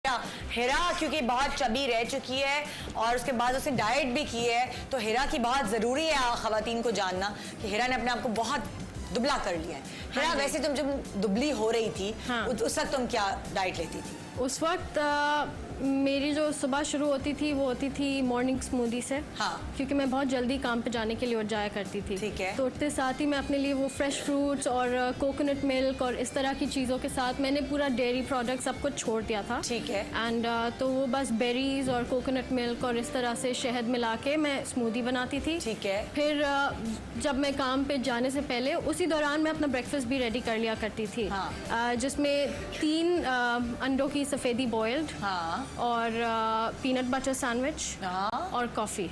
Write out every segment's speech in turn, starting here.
हिरा क्योंकि बहुत चबी रह चुकी है और उसके बाद उसने डाइट भी की है, तो हिरा की बहुत ज़रूरी है ख़वातीन को जानना कि हिरा ने अपने आप को बहुत दुबला कर लिया है। हिरा, हाँ, वैसे तुम जब दुबली हो रही थी, हाँ, उस वक्त तुम क्या डाइट लेती थी? उस वक्त मेरी जो सुबह शुरू होती थी वो होती थी मॉर्निंग स्मूदी से। हाँ। क्योंकि मैं बहुत जल्दी काम पे जाने के लिए उठ जाया करती थी। ठीक है। तो उठते साथ ही मैं अपने लिए वो फ्रेश फ्रूट्स और कोकोनट मिल्क और इस तरह की चीज़ों के साथ मैंने पूरा डेयरी प्रोडक्ट सब कुछ छोड़ दिया था। ठीक है। एंड तो वो बस बेरीज और कोकोनट मिल्क और इस तरह से शहद मिला के मैं स्मूदी बनाती थी। ठीक है। फिर जब मैं काम पे जाने से पहले उसी दौरान मैं अपना ब्रेकफास्ट भी रेडी कर लिया करती थी। हाँ। जिसमें 3 अंडों की सफ़ेदी बॉइल्ड, हाँ। और पीनट बटर सैंडविच, हाँ। और कॉफ़ी।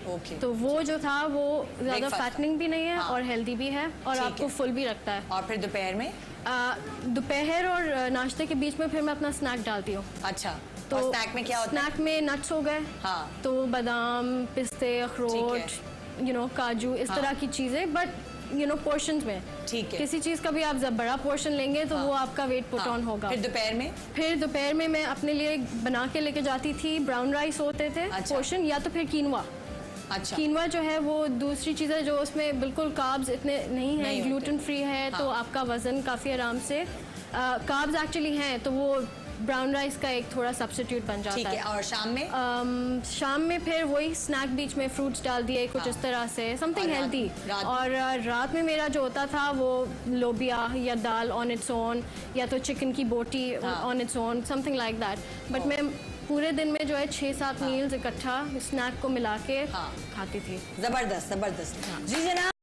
ओके। तो वो जो था वो ज़्यादा फैटनिंग भी नहीं है। हाँ। और हेल्दी भी है और आपको फुल भी रखता है। और फिर दोपहर में? दोपहर और नाश्ते के बीच में फिर मैं अपना स्नैक डालती हूँ। अच्छा। तो और स्नैक में क्या होता है? स्नैक में नट्स हो गए। हाँ। तो बादाम, पिस्ते, अखरोट, काजू, इस तरह की चीज़ें, बट पोर्शंस में। ठीक है। किसी चीज़ का भी आप जब बड़ा पोर्शन लेंगे तो वो आपका वेट पुट ऑन होगा। फिर दोपहर में? फिर दोपहर में मैं अपने लिए बना के लेके जाती थी, ब्राउन राइस होते थे पोर्शन, या तो फिर कीनवा। अच्छा। कीनवा जो है वो दूसरी चीज़ है जो उसमें बिल्कुल कार्ब्स इतने नहीं है, ग्लूटेन फ्री है। तो आपका वजन काफ़ी आराम से, कार्ब्स एक्चुअली हैं तो वो ब्राउन राइस का एक थोड़ा सब्स्टिट्यूट बन जाता है। ठीक है। और शाम में? शाम में फिर वही स्नैक बीच में फ्रूट्स डाल दिए कुछ इस तरह से, समथिंग हेल्दी। और रात में मेरा जो होता था वो लोबिया या दाल ऑन इट्स ओन, या तो चिकन की बोटी on its own, something like that. But मैं पूरे दिन में जो है 6-7 मील्स इकट्ठा स्नैक को मिला के खाती थी। जबरदस्त, जबरदस्त। जी जनाब।